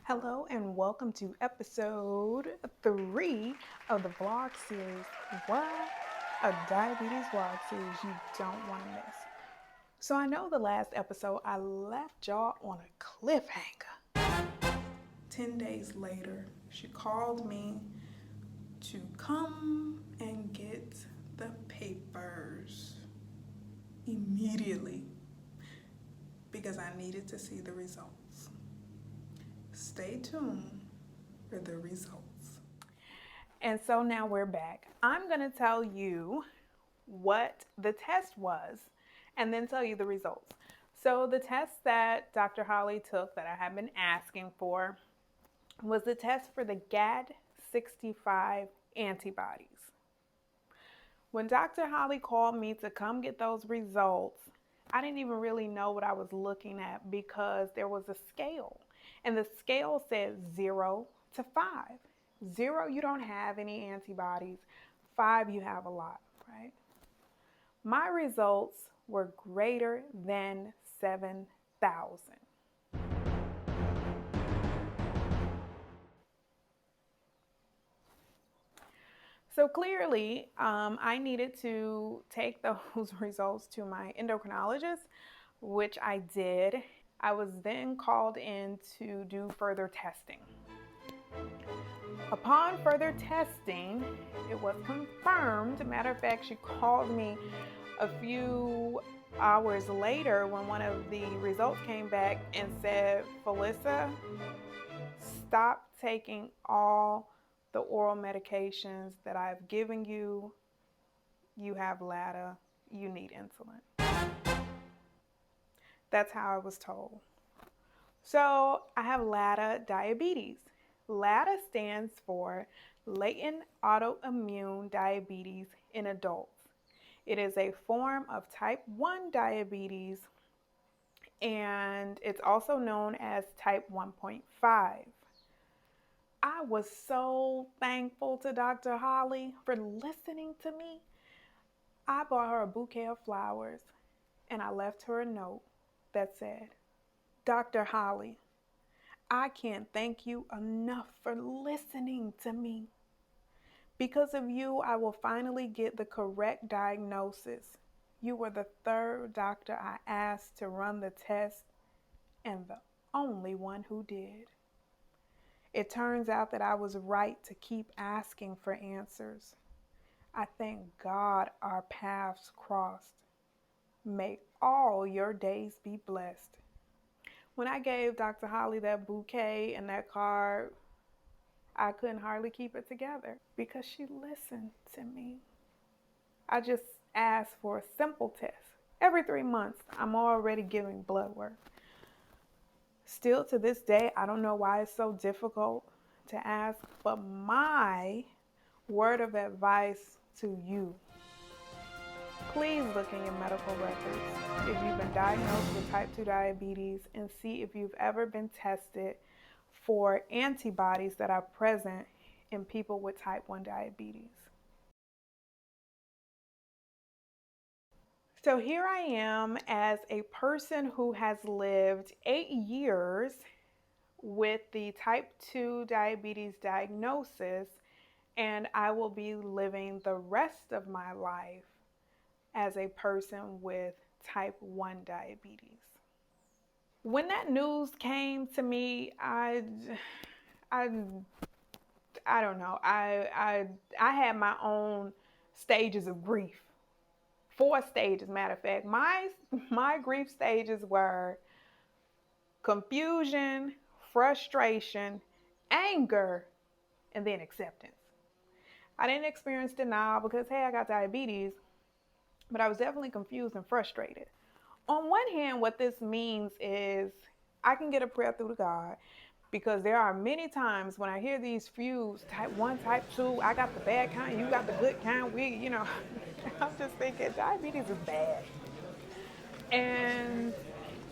Hello and welcome to episode 3 of the vlog series. What? A diabetes vlog series you don't want to miss. So I know the last episode I left y'all on a cliffhanger. 10 days later, she called me to come and get the papers immediately because I needed to see the results. Stay tuned for the results. And so now we're back. I'm going to tell you what the test was and then tell you the results. So the test that Dr. Holly took that I have been asking for was the test for the GAD65 antibodies. When Dr. Holly called me to come get those results, I didn't even really know what I was looking at because there was a scale and the scale said 0 to 5. 0, you don't have any antibodies. 5, you have a lot, right? My results were greater than 7,000. So clearly, I needed to take those results to my endocrinologist, which I did. I was then called in to do further testing. Upon further testing, it was confirmed. Matter of fact, she called me a few hours later when one of the results came back and said, Felissa, stop taking all the oral medications that I've given you. You have LADA, you need insulin. That's how I was told. So I have LADA diabetes. LADA stands for latent autoimmune diabetes in adults. It is a form of type 1 diabetes, and it's also known as type 1.5. I was so thankful to Dr. Holly for listening to me. I bought her a bouquet of flowers and I left her a note that said, Dr. Holly, I can't thank you enough for listening to me. Because of you, I will finally get the correct diagnosis. You were the third doctor I asked to run the test and the only one who did. It turns out that I was right to keep asking for answers. I thank God our paths crossed. May all your days be blessed. When I gave Dr. Holly that bouquet and that card, I couldn't hardly keep it together because she listened to me. I just asked for a simple test. Every 3 months, I'm already giving blood work. Still to this day, I don't know why it's so difficult to ask, but my word of advice to you, please look in your medical records if you've been diagnosed with type 2 diabetes and see if you've ever been tested for antibodies that are present in people with type 1 diabetes. So here I am as a person who has lived 8 years with the type 2 diabetes diagnosis, and I will be living the rest of my life as a person with type 1 diabetes. When that news came to me, I don't know. I had my own stages of grief. 4 stages, matter of fact. My grief stages were confusion, frustration, anger, and then acceptance. I didn't experience denial because, hey, I got diabetes, but I was definitely confused and frustrated. On one hand, what this means is I can get a prayer through to God because there are many times when I hear these feuds, type 1, type 2, I got the bad kind, you got the good kind, I'm just thinking diabetes is bad. And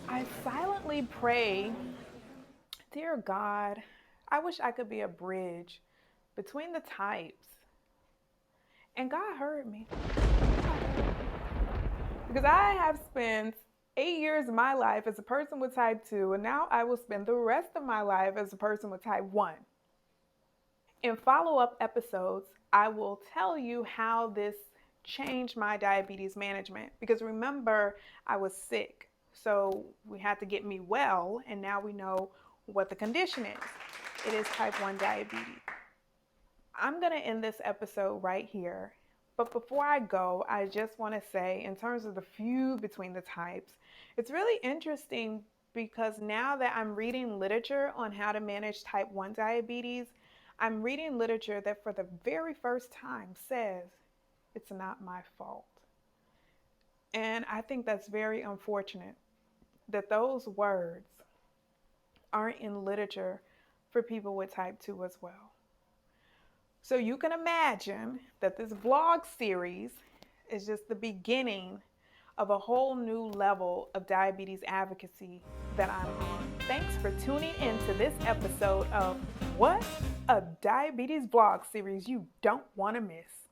I silently pray, dear God, I wish I could be a bridge between the types. And God heard me. Because I have spent 8 years of my life as a person with type 2, and now I will spend the rest of my life as a person with type 1. In follow up episodes, I will tell you how this changed my diabetes management. Because remember, I was sick. So we had to get me well, and now we know what the condition is. It is type 1 diabetes. I'm going to end this episode right here. But before I go, I just want to say, in terms of the feud between the types, it's really interesting because now that I'm reading literature on how to manage type 1 diabetes, I'm reading literature that for the very first time says it's not my fault. And I think that's very unfortunate that those words aren't in literature for people with type 2 as well. So you can imagine that this vlog series is just the beginning of a whole new level of diabetes advocacy that I'm on. Thanks for tuning in to this episode of What? A Diabetes Vlog Series you don't want to miss.